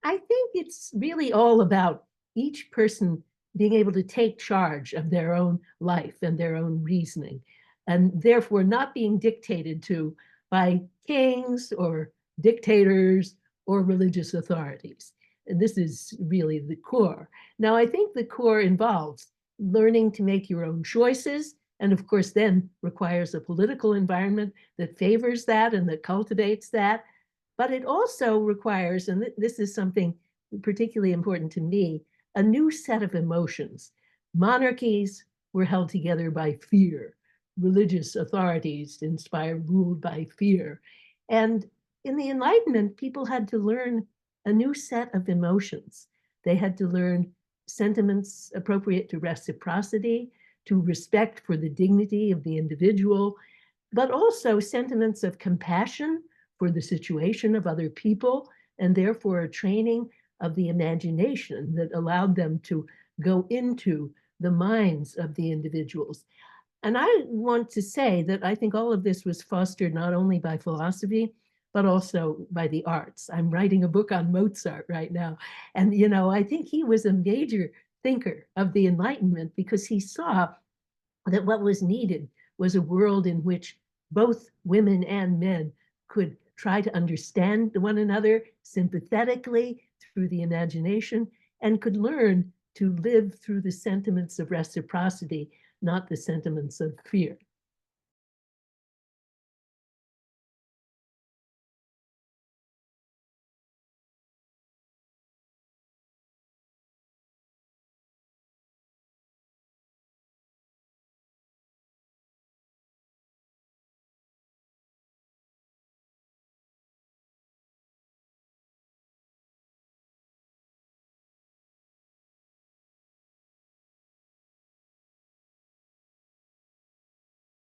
I think it's really all about each person being able to take charge of their own life and their own reasoning, and therefore not being dictated to by kings or dictators or religious authorities. And this is really the core. Now, I think the core involves learning to make your own choices, and of course, then requires a political environment that favors that and that cultivates that. But it also requires, and this is something particularly important to me, a new set of emotions. Monarchies were held together by fear. Religious authorities inspired, ruled by fear. And in the Enlightenment, people had to learn a new set of emotions. They had to learn sentiments appropriate to reciprocity, to respect for the dignity of the individual, but also sentiments of compassion for the situation of other people, and therefore a training of the imagination that allowed them to go into the minds of the individuals. And I want to say that I think all of this was fostered not only by philosophy, but also by the arts. I'm writing a book on Mozart right now. And, I think he was a major thinker of the Enlightenment because he saw that what was needed was a world in which both women and men could try to understand one another sympathetically through the imagination and could learn to live through the sentiments of reciprocity, not the sentiments of fear.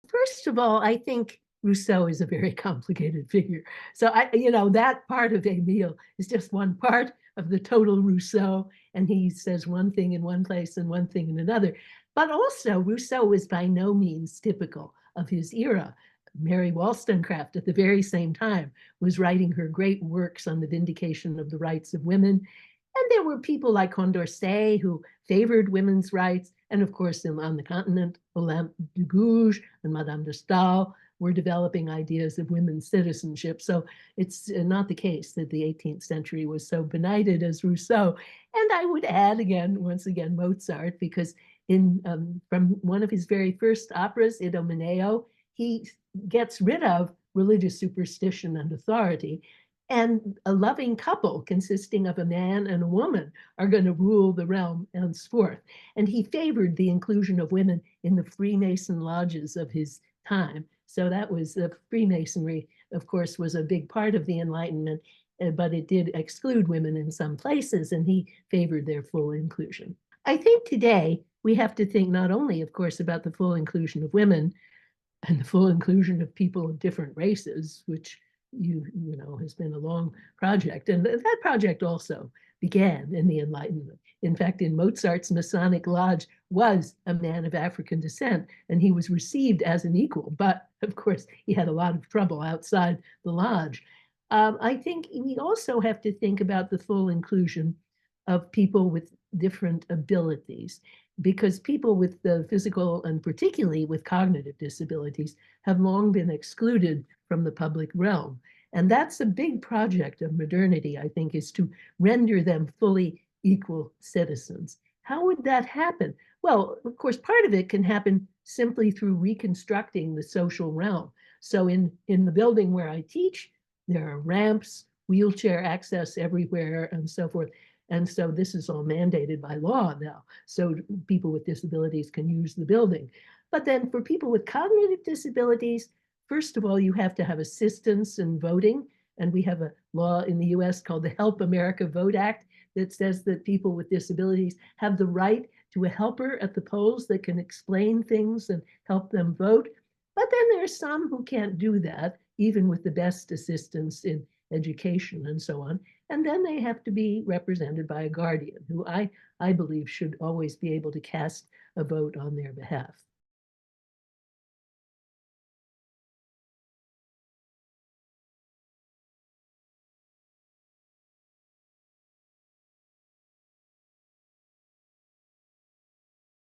First of all, I think Rousseau is a very complicated figure. So that part of Emile is just one part of the total Rousseau, and he says one thing in one place and one thing in another. But also, Rousseau is by no means typical of his era. Mary Wollstonecraft, at the very same time, was writing her great works on the vindication of the rights of women. And there were people like Condorcet who favored women's rights. And of course, on the continent, Olympe de Gouges and Madame de Stael were developing ideas of women's citizenship. So it's not the case that the 18th century was so benighted as Rousseau. And I would add again, once again, Mozart, because from one of his very first operas, Idomeneo, he gets rid of religious superstition and authority, and a loving couple consisting of a man and a woman are going to rule the realm henceforth. And he favored the inclusion of women in the Freemason lodges of his time. So that was Freemasonry, of course, was a big part of the Enlightenment, but it did exclude women in some places, and he favored their full inclusion. I think today we have to think not only, of course, about the full inclusion of women and the full inclusion of people of different races, which has been a long project. And that project also began in the Enlightenment. In fact, in Mozart's Masonic Lodge was a man of African descent, and he was received as an equal. But of course, he had a lot of trouble outside the lodge. I think we also have to think about the full inclusion of people with different abilities, because people with the physical and particularly with cognitive disabilities have long been excluded from the public realm. And that's a big project of modernity, I think, is to render them fully equal citizens. How would that happen? Well, of course, part of it can happen simply through reconstructing the social realm. So in the building where I teach, there are ramps, wheelchair access everywhere, and so forth. And so this is all mandated by law now. So people with disabilities can use the building. But then for people with cognitive disabilities, first of all, you have to have assistance in voting. And we have a law in the US called the Help America Vote Act that says that people with disabilities have the right to a helper at the polls that can explain things and help them vote. But then there are some who can't do that, even with the best assistance in education and so on. And then they have to be represented by a guardian who I believe should always be able to cast a vote on their behalf.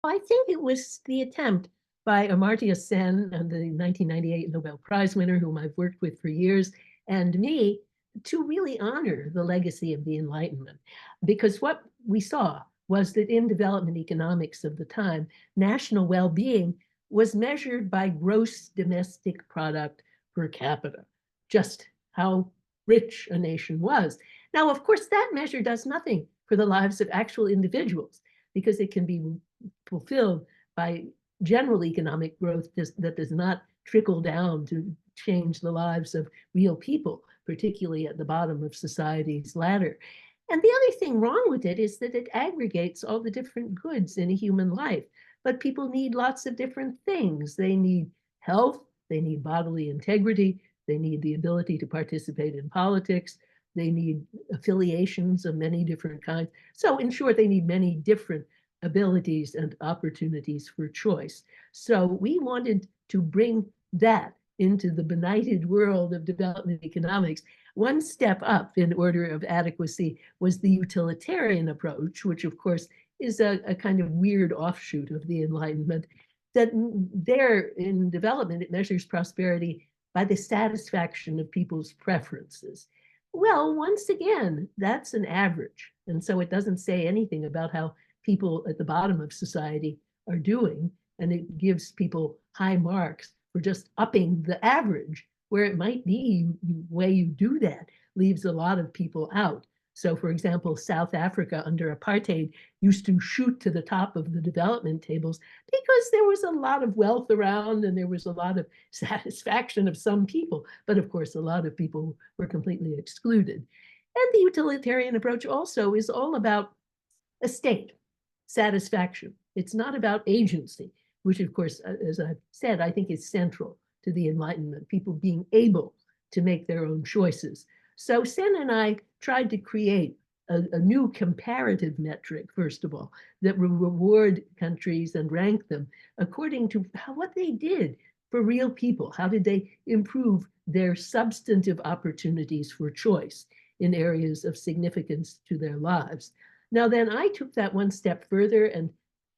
I think it was the attempt by Amartya Sen, the 1998 Nobel Prize winner, whom I've worked with for years, and me, to really honor the legacy of the Enlightenment. Because what we saw was that in development economics of the time, national well-being was measured by gross domestic product per capita, just how rich a nation was. Now, of course, that measure does nothing for the lives of actual individuals because it can be fulfilled by general economic growth that does not trickle down to change the lives of real people, particularly at the bottom of society's ladder. And the other thing wrong with it is that it aggregates all the different goods in a human life. But people need lots of different things. They need health, they need bodily integrity, they need the ability to participate in politics, they need affiliations of many different kinds. So in short, they need many different abilities and opportunities for choice. So we wanted to bring that into the benighted world of development economics. One step up in order of adequacy was the utilitarian approach, which of course is a kind of weird offshoot of the Enlightenment, that there in development, it measures prosperity by the satisfaction of people's preferences. Well, once again, that's an average. And so it doesn't say anything about how people at the bottom of society are doing, and it gives people high marks for just upping the average, where it might be the way you do that leaves a lot of people out. So, for example, South Africa under apartheid used to shoot to the top of the development tables because there was a lot of wealth around and there was a lot of satisfaction of some people. But of course, a lot of people were completely excluded. And the utilitarian approach also is all about a state satisfaction. It's not about agency, which, of course, as I've said, I think is central to the Enlightenment, people being able to make their own choices. So Sen and I tried to create a new comparative metric, first of all, that will reward countries and rank them according to what they did for real people. How did they improve their substantive opportunities for choice in areas of significance to their lives? Now, then I took that one step further and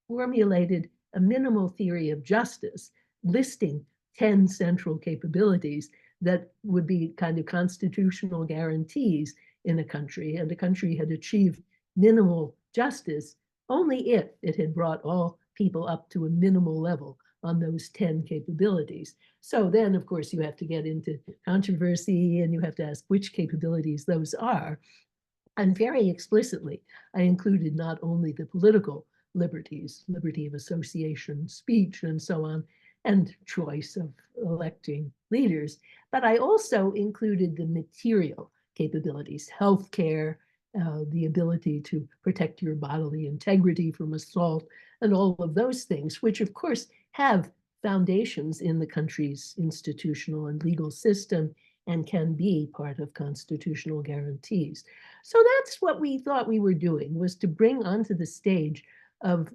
formulated a minimal theory of justice, listing 10 central capabilities that would be kind of constitutional guarantees in a country. And the country had achieved minimal justice only if it had brought all people up to a minimal level on those 10 capabilities. So then, of course, you have to get into controversy and you have to ask which capabilities those are. And very explicitly, I included not only the political liberties, liberty of association, speech, and so on, and choice of electing leaders, but I also included the material capabilities, healthcare, the ability to protect your bodily integrity from assault, and all of those things, which of course have foundations in the country's institutional and legal system and can be part of constitutional guarantees. So that's what we thought we were doing, was to bring onto the stage of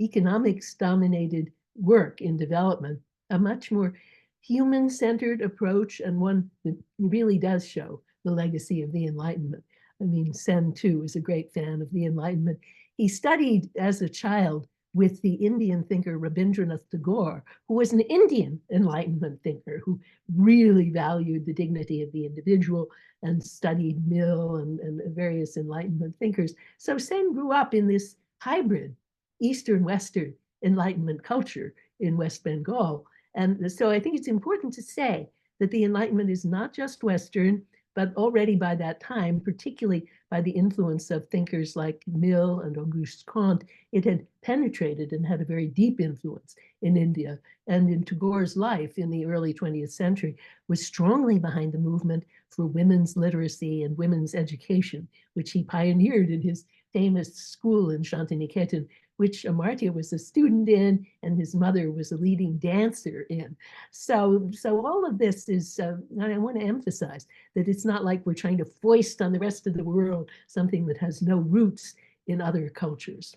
economics-dominated work in development a much more human-centered approach, and one that really does show the legacy of the Enlightenment. I mean, Sen, too, is a great fan of the Enlightenment. He studied as a child with the Indian thinker Rabindranath Tagore, who was an Indian Enlightenment thinker who really valued the dignity of the individual and studied Mill and various Enlightenment thinkers. So Sen grew up in this hybrid Eastern-Western Enlightenment culture in West Bengal. And so I think it's important to say that the Enlightenment is not just Western, but already by that time, particularly by the influence of thinkers like Mill and Auguste Comte, it had penetrated and had a very deep influence in India. And in Tagore's life in the early 20th century was strongly behind the movement for women's literacy and women's education, which he pioneered in his famous school in Shantiniketan, which Amartya was a student in, and his mother was a leading dancer in. So all of this is, I want to emphasize that it's not like we're trying to foist on the rest of the world something that has no roots in other cultures.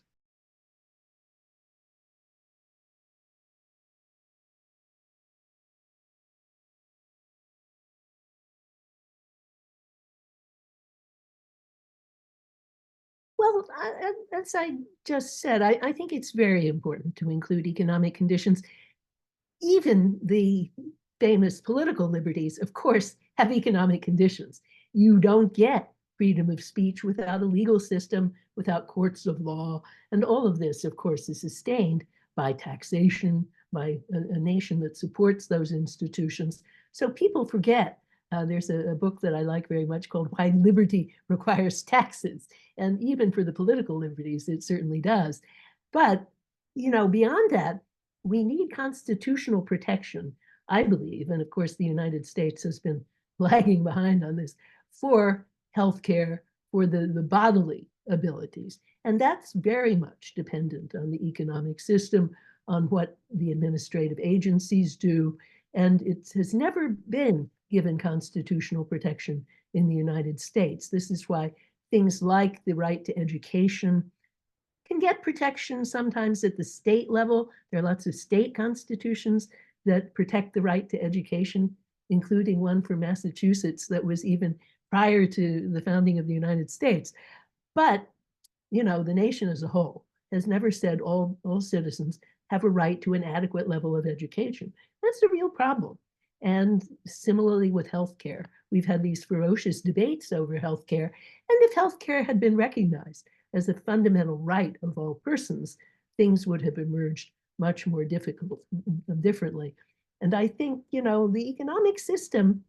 Well, Well, as I just said, I think it's very important to include economic conditions. Even the famous political liberties, of course, have economic conditions. You don't get freedom of speech without a legal system, without courts of law. And all of this, of course, is sustained by taxation, by a nation that supports those institutions. So people forget. There's a book that I like very much called Why Liberty Requires Taxes. And even for the political liberties, it certainly does. But, beyond that, we need constitutional protection, I believe, and of course the United States has been lagging behind on this, for healthcare, for the bodily abilities. And that's very much dependent on the economic system, on what the administrative agencies do. And it has never been given constitutional protection in the United States. This is why things like the right to education can get protection sometimes at the state level. There are lots of state constitutions that protect the right to education, including one for Massachusetts that was even prior to the founding of the United States. But, the nation as a whole has never said all citizens have a right to an adequate level of education. That's a real problem. And similarly with healthcare, we've had these ferocious debates over healthcare. And if healthcare had been recognized as a fundamental right of all persons, things would have emerged much more differently. And I think, the economic system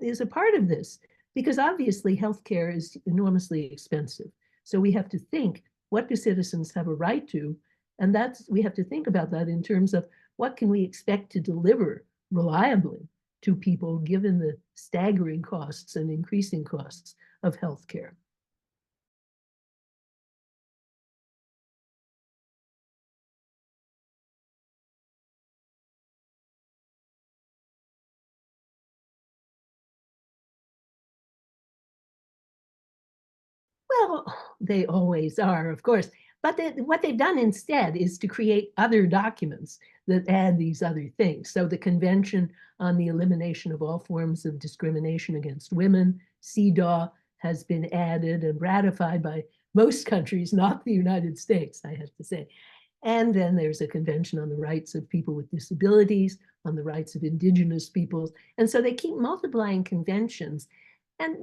is a part of this, because obviously healthcare is enormously expensive. So we have to think, what do citizens have a right to? And we have to think about that in terms of what can we expect to deliver reliably to people given the staggering costs and increasing costs of healthcare. Well, they always are, of course. But what they've done instead is to create other documents that add these other things. So the Convention on the Elimination of All Forms of Discrimination Against Women, CEDAW, has been added and ratified by most countries, not the United States, I have to say. And then there's a convention on the rights of people with disabilities, on the rights of indigenous peoples. And so they keep multiplying conventions. And,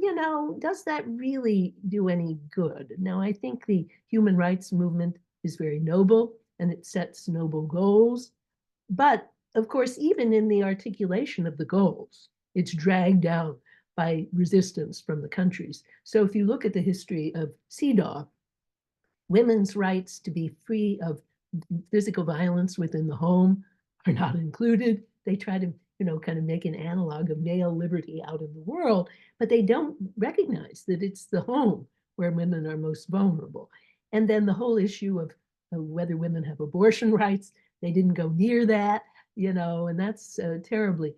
does that really do any good? Now, I think the human rights movement is very noble and it sets noble goals. But of course, even in the articulation of the goals, it's dragged down by resistance from the countries. So if you look at the history of CEDAW, women's rights to be free of physical violence within the home are not included. They try to, kind of make an analog of male liberty out in the world, but they don't recognize that it's the home where women are most vulnerable. And then the whole issue of whether women have abortion rights, they didn't go near that, and that's terribly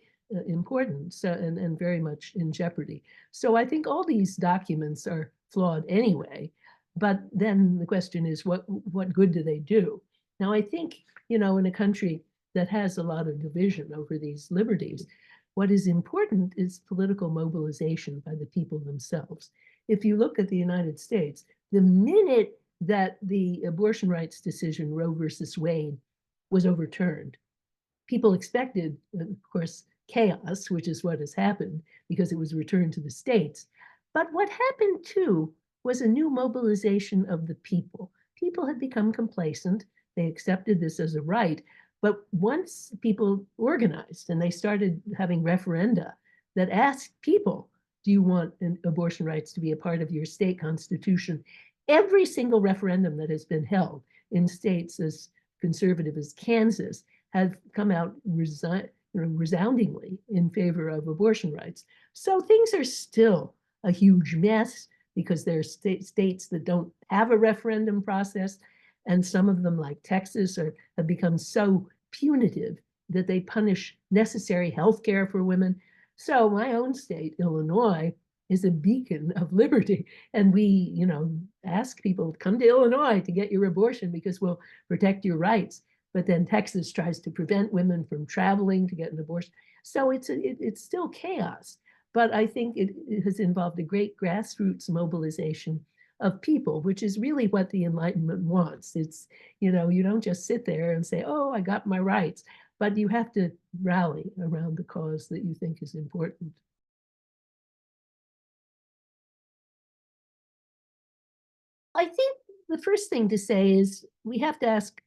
important, so, and very much in jeopardy. So I think all these documents are flawed anyway, but then the question is, what good do they do? Now, I think, in a country that has a lot of division over these liberties, what is important is political mobilization by the people themselves. If you look at the United States, the minute that the abortion rights decision, Roe versus Wade, was overturned, people expected, of course, chaos, which is what has happened because it was returned to the states. But what happened too was a new mobilization of the people. People had become complacent. They accepted this as a right. But once people organized and they started having referenda that asked people, do you want abortion rights to be a part of your state constitution? Every single referendum that has been held in states as conservative as Kansas has come out resoundingly in favor of abortion rights. So things are still a huge mess because there are states that don't have a referendum process. And some of them, like Texas, have become so punitive that they punish necessary health care for women. So my own state, Illinois, is a beacon of liberty. And we, ask people, come to Illinois to get your abortion because we'll protect your rights. But then Texas tries to prevent women from traveling to get an abortion. So it's still chaos. But I think it has involved a great grassroots mobilization of people, which is really what the Enlightenment wants. It's, you know, you don't just sit there and say, oh, I got my rights, but you have to rally around the cause that you think is important. I think the first thing to say is we have to ask,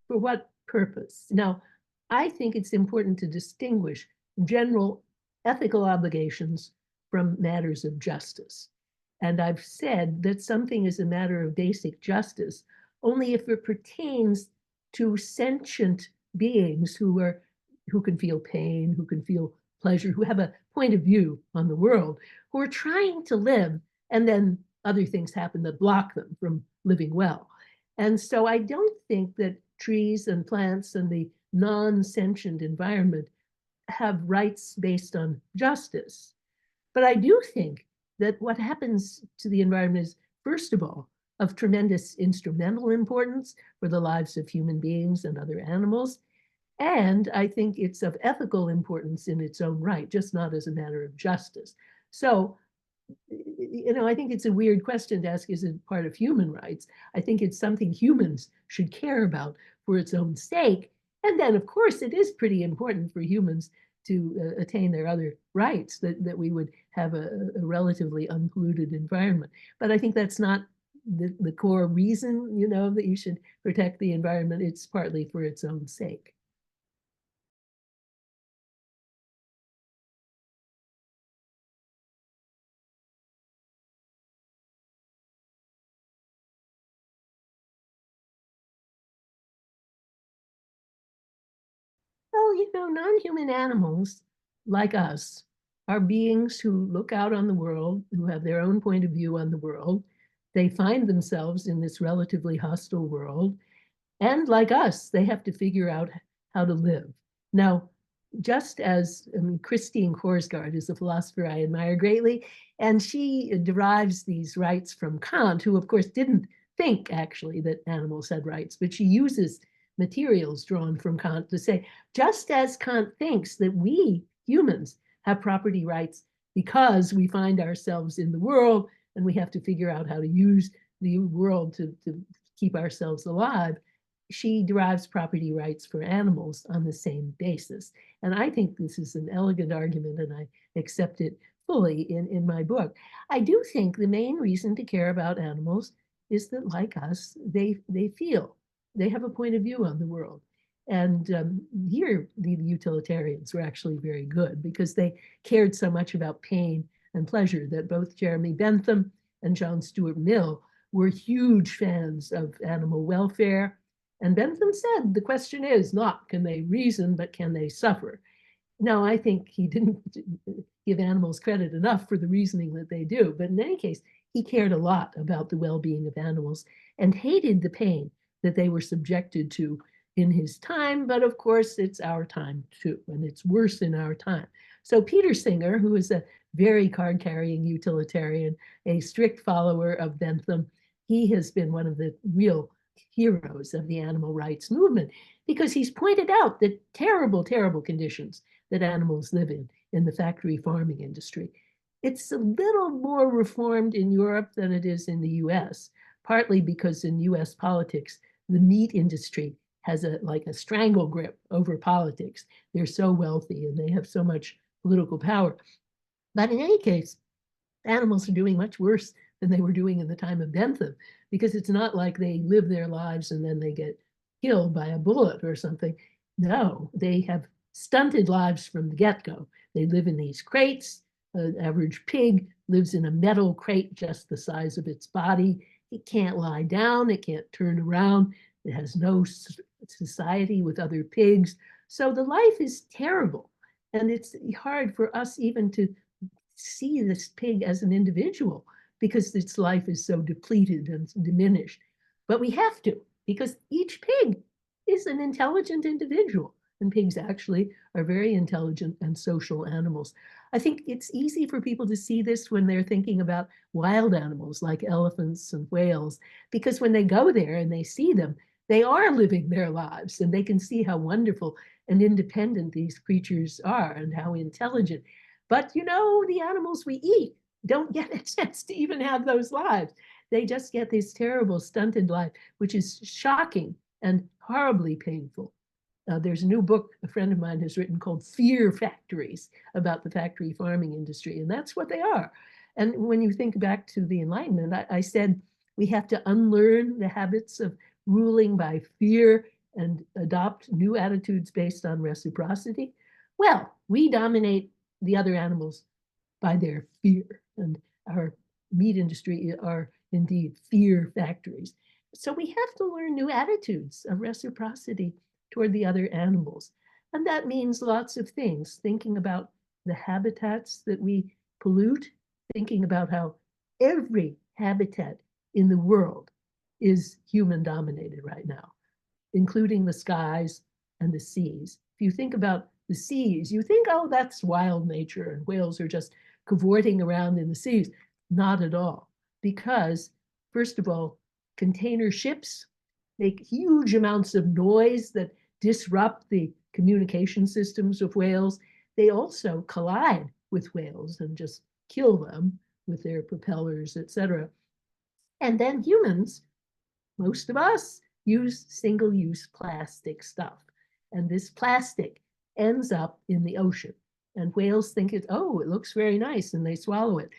for what purpose? Now, I think it's important to distinguish general ethical obligations from matters of justice. And I've said that something is a matter of basic justice only if it pertains to sentient beings who can feel pain, who can feel pleasure, who have a point of view on the world, who are trying to live, and then other things happen that block them from living well. And so I don't think that trees and plants and the non-sentient environment have rights based on justice. But I do think that what happens to the environment is, first of all, of tremendous instrumental importance for the lives of human beings and other animals. And I think it's of ethical importance in its own right, just not as a matter of justice. So, you know, I think it's a weird question to ask, is it part of human rights? I think it's something humans should care about for its own sake. And then, of course, it is pretty important for humans to attain their other rights, that we would have a relatively unpolluted environment. But I think that's not the core reason, you know, that you should protect the environment. It's partly for its own sake. Well, you know, non-human animals like us are beings who look out on the world, who have their own point of view on the world. They find themselves in this relatively hostile world. And like us, they have to figure out how to live. Now, just as Christine Korsgaard is a philosopher I admire greatly, and she derives these rights from Kant, who of course didn't think actually that animals had rights, but she uses materials drawn from Kant to say, just as Kant thinks that we humans have property rights because we find ourselves in the world and we have to figure out how to use the world to keep ourselves alive, she derives property rights for animals on the same basis. And I think this is an elegant argument, and I accept it fully in my book. I do think the main reason to care about animals is that, like us, they feel, they have a point of view on the world. And here, the utilitarians were actually very good because they cared so much about pain and pleasure that both Jeremy Bentham and John Stuart Mill were huge fans of animal welfare. And Bentham said, the question is not, can they reason, but can they suffer? Now, I think he didn't give animals credit enough for the reasoning that they do. But in any case, he cared a lot about the well-being of animals and hated the pain that they were subjected to in his time. But of course, it's our time too, and it's worse in our time. So Peter Singer, who is a very card-carrying utilitarian, a strict follower of Bentham, he has been one of the real heroes of the animal rights movement because he's pointed out the terrible, terrible conditions that animals live in the factory farming industry. It's a little more reformed in Europe than it is in the US, partly because in US politics, the meat industry has like a strangle grip over politics. They're so wealthy and they have so much political power. But in any case, animals are doing much worse than they were doing in the time of Bentham, because it's not like they live their lives and then they get killed by a bullet or something. No, they have stunted lives from the get-go. They live in these crates. An average pig lives in a metal crate just the size of its body. It can't lie down. It can't turn around. It has no society with other pigs. So the life is terrible. And it's hard for us even to see this pig as an individual because its life is so depleted and diminished. But we have to, because each pig is an intelligent individual. And pigs actually are very intelligent and social animals. I think it's easy for people to see this when they're thinking about wild animals like elephants and whales, because when they go there and they see them, they are living their lives and they can see how wonderful and independent these creatures are and how intelligent. But you know, the animals we eat don't get a chance to even have those lives. They just get this terrible stunted life, which is shocking and horribly painful. There's a new book a friend of mine has written called Fear Factories about the factory farming industry, and that's what they are. And when you think back to the Enlightenment, I said we have to unlearn the habits of ruling by fear and adopt new attitudes based on reciprocity. Well, we dominate the other animals by their fear, and our meat industry are indeed fear factories. So we have to learn new attitudes of reciprocity toward the other animals. And that means lots of things, thinking about the habitats that we pollute, thinking about how every habitat in the world is human dominated right now, including the skies and the seas. If you think about the seas, you think, oh, that's wild nature and whales are just cavorting around in the seas. Not at all, because first of all, container ships make huge amounts of noise that disrupt the communication systems of whales. They also collide with whales and just kill them with their propellers, etc. And then humans, most of us, use single-use plastic stuff. And this plastic ends up in the ocean. And whales think it, oh, it looks very nice, and they swallow it.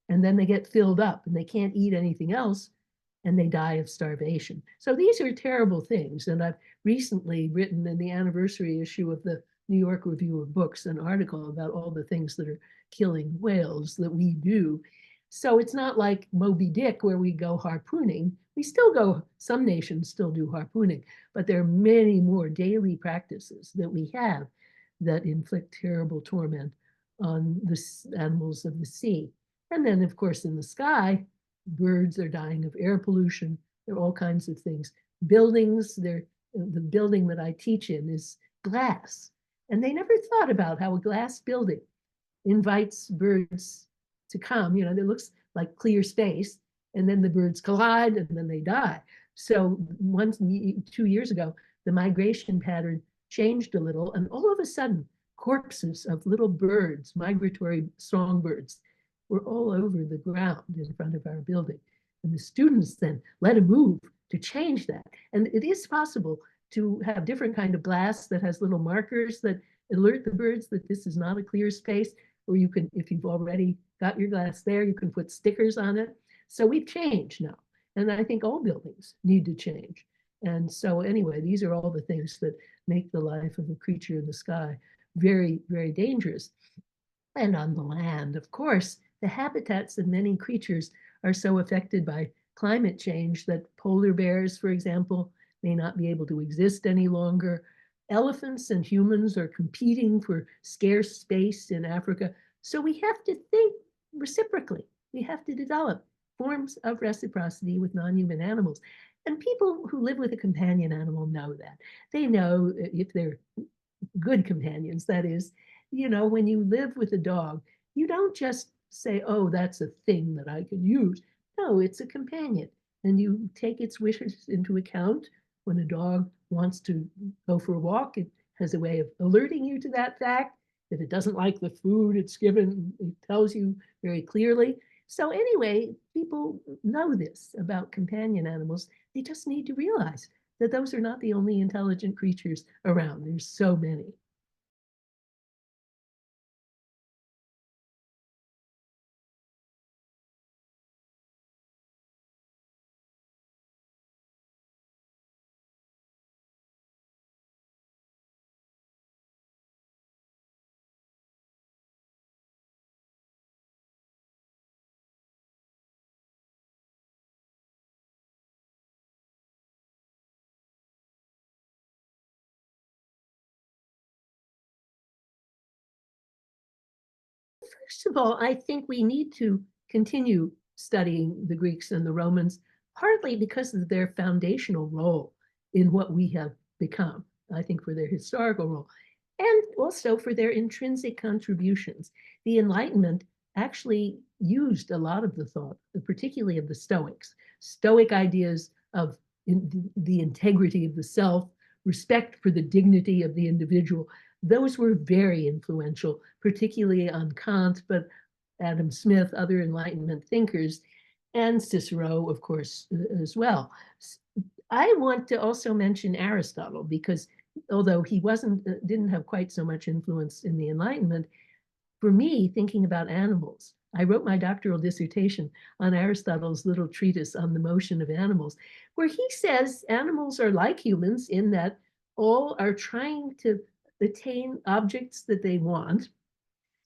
And then they get filled up and they can't eat anything else, and they die of starvation. So these are terrible things. And I've recently written in the anniversary issue of the New York Review of Books an article about all the things that are killing whales that we do. So it's not like Moby Dick where we go harpooning. We still go, some nations still do harpooning, but there are many more daily practices that we have that inflict terrible torment on the animals of the sea. And then, of course, in the sky, birds are dying of air pollution. There are all kinds of things. Buildings, the building that I teach in is glass. And they never thought about how a glass building invites birds to come. You know, it looks like clear space, and then the birds collide and then they die. So 2 years ago, the migration pattern changed a little, and all of a sudden, corpses of little birds, migratory songbirds, were all over the ground in front of our building. And the students then led a move to change that. And it is possible to have different kind of glass that has little markers that alert the birds that this is not a clear space, or you can, if you've already got your glass there, you can put stickers on it. So we've changed now. And I think all buildings need to change. And so anyway, these are all the things that make the life of a creature in the sky very, very dangerous. And on the land, of course, the habitats of many creatures are so affected by climate change that polar bears, for example, may not be able to exist any longer. Elephants and humans are competing for scarce space in Africa. So we have to think reciprocally. We have to develop forms of reciprocity with non-human animals. And people who live with a companion animal know that. They know if they're good companions, that is, you know, when you live with a dog, you don't just say, oh, that's a thing that I can use. No, it's a companion. And you take its wishes into account. When a dog wants to go for a walk, it has a way of alerting you to that fact. If it doesn't like the food it's given, it tells you very clearly. So anyway, people know this about companion animals. They just need to realize that those are not the only intelligent creatures around. There's so many. First of all, I think we need to continue studying the Greeks and the Romans, partly because of their foundational role in what we have become, I think for their historical role, and also for their intrinsic contributions. The Enlightenment actually used a lot of the thought, particularly of the Stoics, Stoic ideas of the integrity of the self, respect for the dignity of the individual. Those were very influential, particularly on Kant, but Adam Smith, other Enlightenment thinkers, and Cicero, of course, as well. I want to also mention Aristotle because although he didn't have quite so much influence in the Enlightenment, for me, thinking about animals, I wrote my doctoral dissertation on Aristotle's little treatise on the motion of animals, where he says animals are like humans in that all are trying to attain objects that they want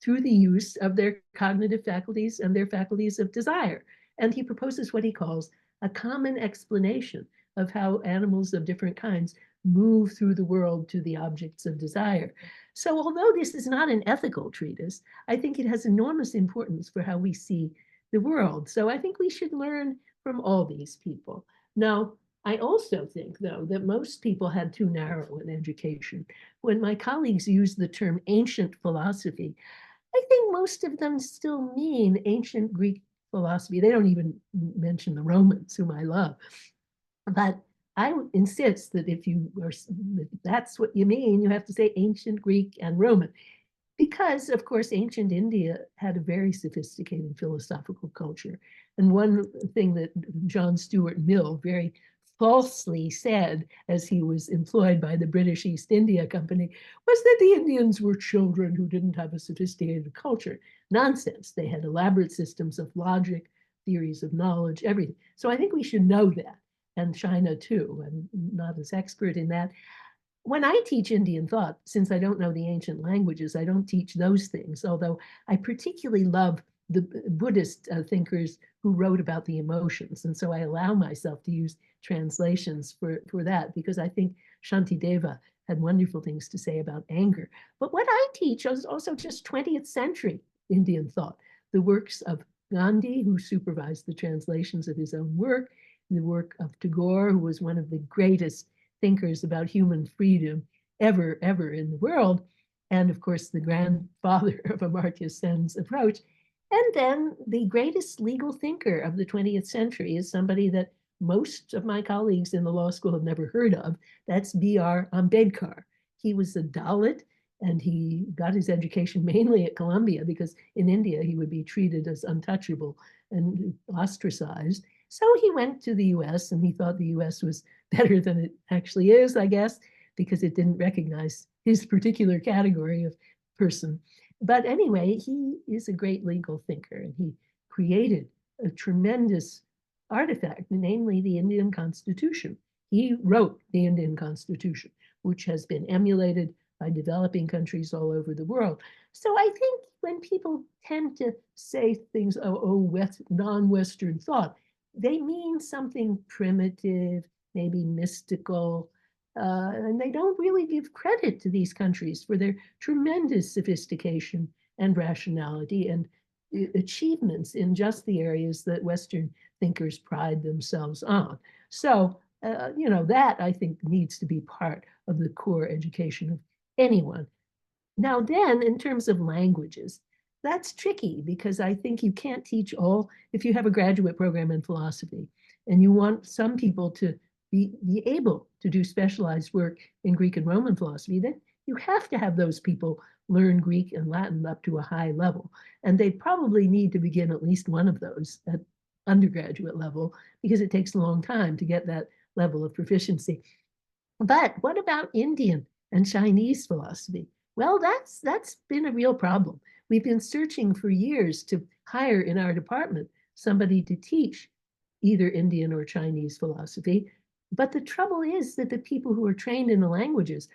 through the use of their cognitive faculties and their faculties of desire. And he proposes what he calls a common explanation of how animals of different kinds move through the world to the objects of desire. So although this is not an ethical treatise, I think it has enormous importance for how we see the world. So I think we should learn from all these people. Now, I also think, though, that most people had too narrow an education. When my colleagues use the term ancient philosophy, I think most of them still mean ancient Greek philosophy. They don't even mention the Romans, whom I love. But I insist that if that's what you mean, you have to say ancient Greek and Roman. Because, of course, ancient India had a very sophisticated philosophical culture. And one thing that John Stuart Mill very falsely said as he was employed by the British East India Company was that the Indians were children who didn't have a sophisticated culture. Nonsense. They had elaborate systems of logic, theories of knowledge, everything. So I think we should know that. And China, too. I'm not as expert in that. When I teach Indian thought, since I don't know the ancient languages, I don't teach those things, although I particularly love the Buddhist thinkers who wrote about the emotions. And so I allow myself to use translations for that, because I think Shantideva had wonderful things to say about anger. But what I teach is also just 20th century Indian thought, the works of Gandhi, who supervised the translations of his own work, the work of Tagore, who was one of the greatest thinkers about human freedom ever in the world, and of course the grandfather of Amartya Sen's approach. And then the greatest legal thinker of the 20th century is somebody that most of my colleagues in the law school have never heard of. That's B.R. Ambedkar. He was a Dalit, and he got his education mainly at Columbia, because in India he would be treated as untouchable and ostracized. So he went to the US, and he thought the US was better than it actually is, I guess, because it didn't recognize his particular category of person. But anyway, he is a great legal thinker, and he created a tremendous artifact, namely the Indian Constitution. He wrote the Indian Constitution, which has been emulated by developing countries all over the world. So I think when people tend to say things, non-Western thought, they mean something primitive, maybe mystical, and they don't really give credit to these countries for their tremendous sophistication and rationality and achievements in just the areas that Western thinkers pride themselves on. So, that I think needs to be part of the core education of anyone. Now then, in terms of languages, that's tricky, because I think you can't teach all, if you have a graduate program in philosophy and you want some people to be able to do specialized work in Greek and Roman philosophy, then you have to have those people learn Greek and Latin up to a high level. And they probably need to begin at least one of those at undergraduate level, because it takes a long time to get that level of proficiency. But what about Indian and Chinese philosophy? Well, that's been a real problem. We've been searching for years to hire in our department somebody to teach either Indian or Chinese philosophy. But the trouble is that the people who are trained in the languages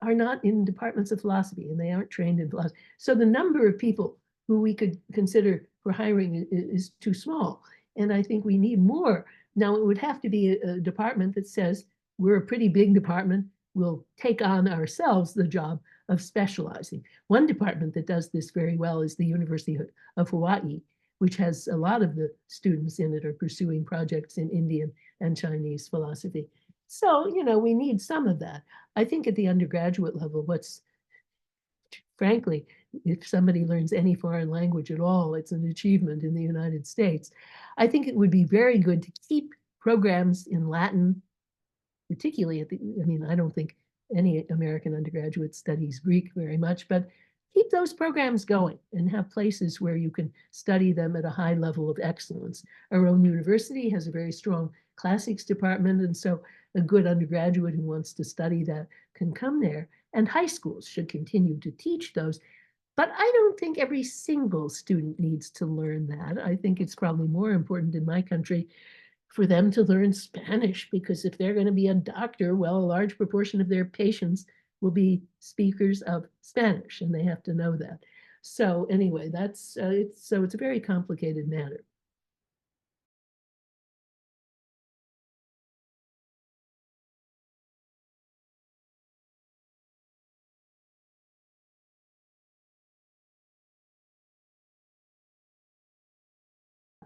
are not in departments of philosophy, and they aren't trained in philosophy. So the number of people who we could consider for hiring is too small. And I think we need more. Now, it would have to be a department that says, we're a pretty big department, we'll take on ourselves the job of specializing. One department that does this very well is the University of Hawaii, which has a lot of the students in it are pursuing projects in Indian and Chinese philosophy. So, we need some of that. I think at the undergraduate level, frankly, if somebody learns any foreign language at all, it's an achievement in the United States. I think it would be very good to keep programs in Latin, particularly I don't think any American undergraduate studies Greek very much, but keep those programs going and have places where you can study them at a high level of excellence. Our own university has a very strong classics department, and so a good undergraduate who wants to study that can come there. And high schools should continue to teach those. But I don't think every single student needs to learn that. I think it's probably more important in my country for them to learn Spanish, because if they're going to be a doctor, well, a large proportion of their patients will be speakers of Spanish, and they have to know that. So anyway, that's it's a very complicated matter.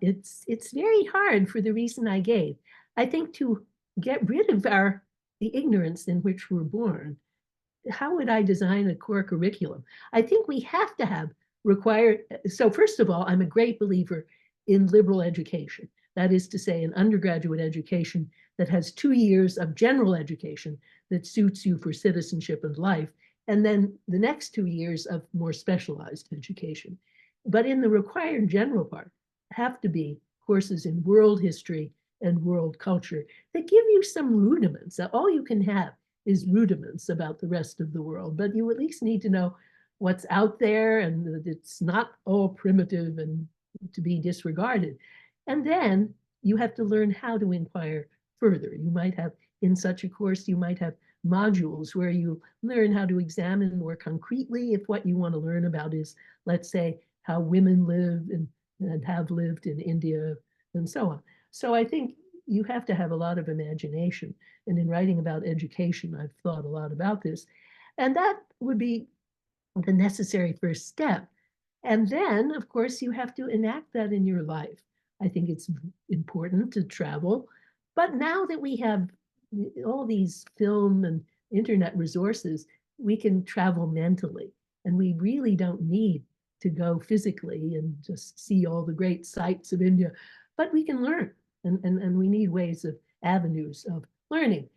It's very hard for the reason I gave. I think to get rid of the ignorance in which we're born, how would I design a core curriculum? I think we have to have required. So first of all, I'm a great believer in liberal education. That is to say, an undergraduate education that has 2 years of general education that suits you for citizenship and life, and then the next 2 years of more specialized education. But in the required general part, have to be courses in world history and world culture that give you some rudiments. All you can have is rudiments about the rest of the world, but you at least need to know what's out there and that it's not all primitive and to be disregarded. And then you have to learn how to inquire further. You might have, in such a course, you might have modules where you learn how to examine more concretely if what you want to learn about is, let's say, how women live and have lived in India and so on. So I think you have to have a lot of imagination. And in writing about education, I've thought a lot about this. And that would be the necessary first step. And then, of course, you have to enact that in your life. I think it's important to travel. But now that we have all these film and internet resources, we can travel mentally. And we really don't need to go physically and just see all the great sights of India, but we can learn. And we need ways of avenues of learning.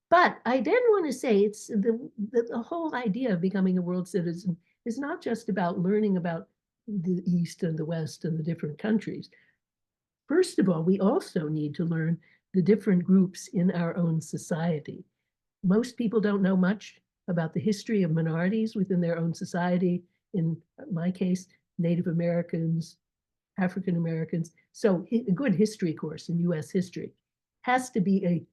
But I then want to say it's the whole idea of becoming a world citizen is not just about learning about the East and the West and the different countries. First of all, we also need to learn the different groups in our own society. Most people don't know much about the history of minorities within their own society. In my case, Native Americans, African Americans. So a good history course in US history has to be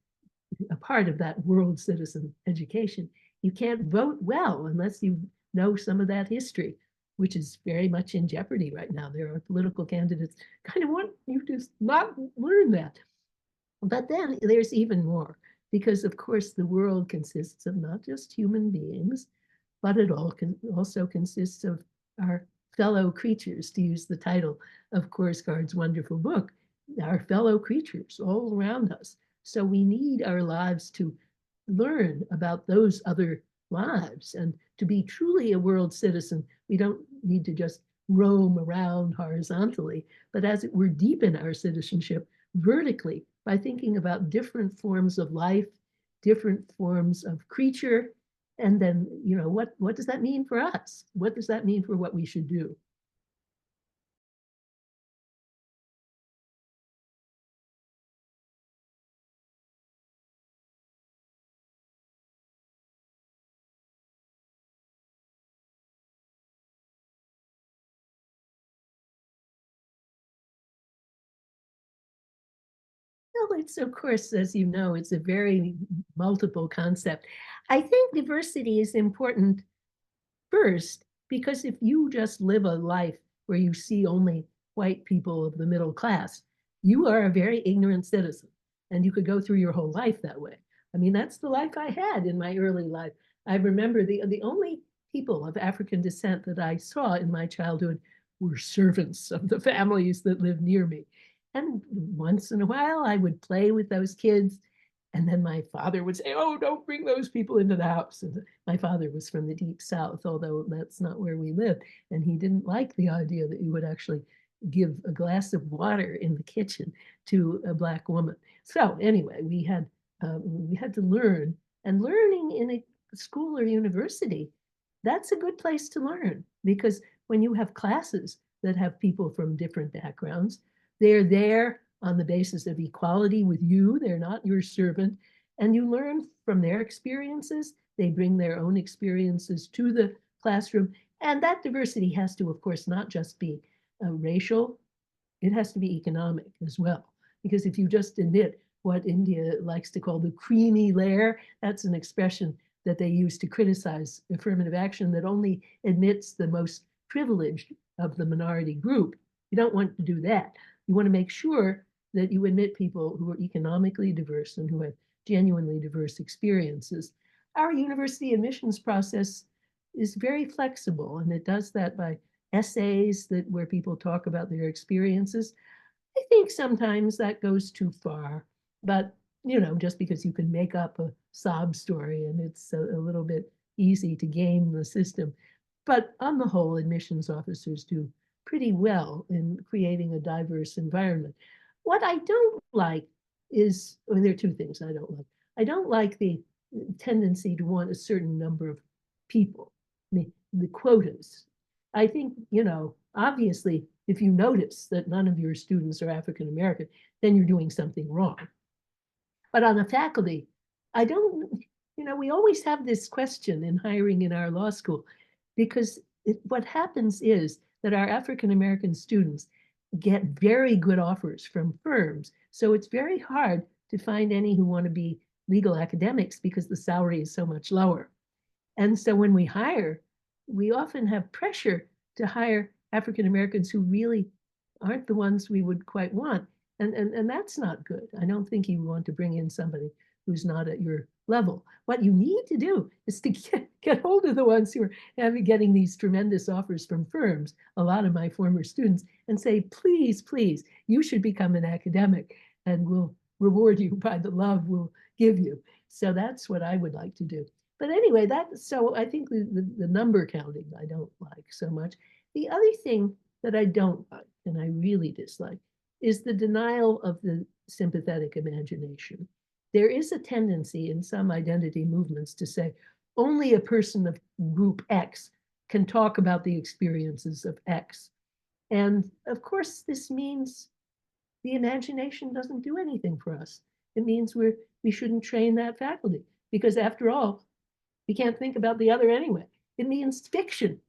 a part of that world citizen education. You can't vote well unless you know some of that history, which is very much in jeopardy right now. There are political candidates kind of want you to not learn that. But then there's even more, because of course the world consists of not just human beings, but it also consists of our fellow creatures, to use the title of Korsgaard's wonderful book, our fellow creatures all around us. So we need our lives to learn about those other lives. And to be truly a world citizen, we don't need to just roam around horizontally, but as it were, deepen our citizenship vertically by thinking about different forms of life, different forms of creature, and then, what does that mean for us? What does that mean for what we should do? Well, it's of course, as you know, it's a very multiple concept. I think diversity is important first, because if you just live a life where you see only white people of the middle class, you are a very ignorant citizen. And you could go through your whole life that way. I mean, that's the life I had in my early life. I remember the only people of African descent that I saw in my childhood were servants of the families that lived near me. And once in a while, I would play with those kids. And then my father would say, "Oh, don't bring those people into the house." And my father was from the deep South, although that's not where we lived. And he didn't like the idea that you would actually give a glass of water in the kitchen to a Black woman. So anyway, we had to learn, and learning in a school or university that's a good place to learn, because when you have classes that have people from different backgrounds, they're there on the basis of equality with you. They're not your servant. And you learn from their experiences. They bring their own experiences to the classroom. And that diversity has to, of course, not just be racial, it has to be economic as well. Because if you just admit what India likes to call the creamy layer, that's an expression that they use to criticize affirmative action that only admits the most privileged of the minority group. You don't want to do that. You want to make sure that you admit people who are economically diverse and who have genuinely diverse experiences. Our university admissions process is very flexible, and it does that by essays where people talk about their experiences. I think sometimes that goes too far, but just because you can make up a sob story and it's a little bit easy to game the system. But on the whole, admissions officers do pretty well in creating a diverse environment. What I don't like is, there are two things I don't like. I don't like the tendency to want a certain number of people, the quotas. I think, obviously, if you notice that none of your students are African American, then you're doing something wrong. But on the faculty, I don't, we always have this question in hiring in our law school, because what happens is that our African American students get very good offers from firms. So it's very hard to find any who want to be legal academics because the salary is so much lower. And so when we hire, we often have pressure to hire African Americans who really aren't the ones we would quite want. And that's not good. I don't think you want to bring in somebody who's not at your level. What you need to do is to get hold of the ones who are getting these tremendous offers from firms, a lot of my former students, and say, please, please, you should become an academic, and we'll reward you by the love we'll give you. So that's what I would like to do. But anyway, so I think the number counting I don't like so much. The other thing that I don't like, and I really dislike, is the denial of the sympathetic imagination. There is a tendency in some identity movements to say only a person of group X can talk about the experiences of X. And of course, this means the imagination doesn't do anything for us. It means we shouldn't train that faculty, because after all, we can't think about the other anyway. It means fiction,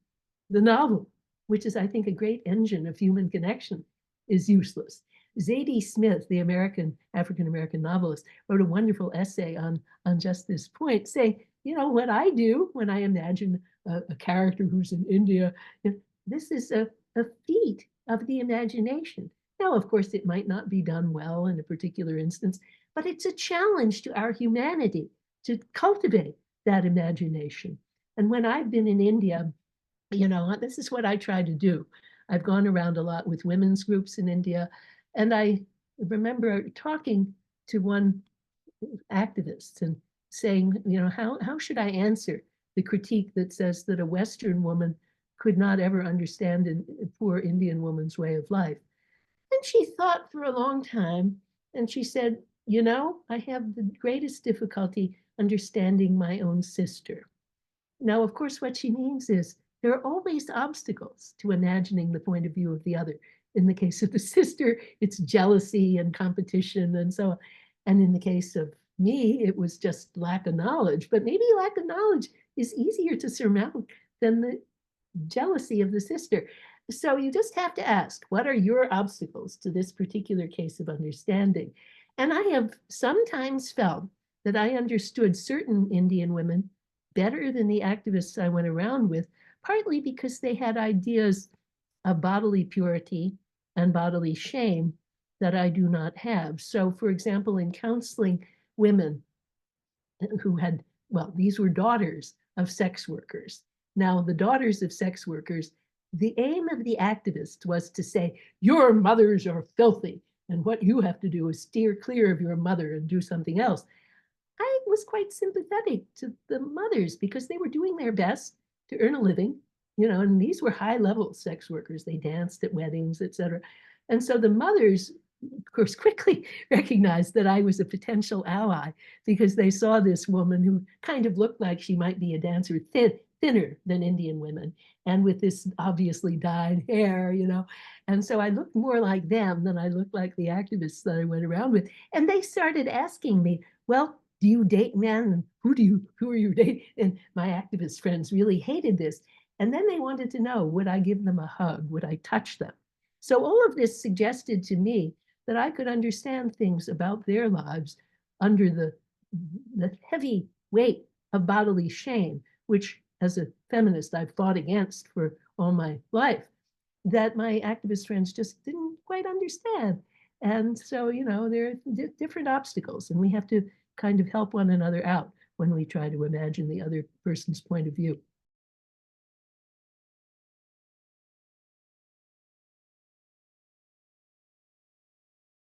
the novel, which is, I think, a great engine of human connection, is useless. Zadie Smith, the African-American novelist, wrote a wonderful essay on just this point, saying, what I do when I imagine a character who's in India, this is a feat of the imagination. Now, of course, it might not be done well in a particular instance, but it's a challenge to our humanity to cultivate that imagination. And when I've been in India, this is what I try to do. I've gone around a lot with women's groups in India, and I remember talking to one activist and saying, how should I answer the critique that says that a Western woman could not ever understand a poor Indian woman's way of life? And she thought for a long time, and she said, I have the greatest difficulty understanding my own sister. Now, of course, what she means is there are always obstacles to imagining the point of view of the other. In the case of the sister, it's jealousy and competition and so on. And in the case of me, it was just lack of knowledge. But maybe lack of knowledge is easier to surmount than the jealousy of the sister. So you just have to ask, what are your obstacles to this particular case of understanding? And I have sometimes felt that I understood certain Indian women better than the activists I went around with, partly because they had ideas of bodily purity and bodily shame that I do not have. So, for example, in counseling women who had, these were daughters of sex workers. Now, the daughters of sex workers, the aim of the activist was to say, your mothers are filthy, and what you have to do is steer clear of your mother and do something else. I was quite sympathetic to the mothers because they were doing their best to earn a living, and these were high-level sex workers. They danced at weddings, etc. And so the mothers, of course, quickly recognized that I was a potential ally because they saw this woman who kind of looked like she might be a dancer, thinner than Indian women and with this obviously dyed hair, you know. And so I looked more like them than I looked like the activists that I went around with. And they started asking me, well, do you date men? And who are you dating? And my activist friends really hated this. And then they wanted to know, would I give them a hug? Would I touch them? So all of this suggested to me that I could understand things about their lives under the heavy weight of bodily shame, which as a feminist I've fought against for all my life, that my activist friends just didn't quite understand. And so, you know, there are different obstacles, and we have to kind of help one another out when we try to imagine the other person's point of view.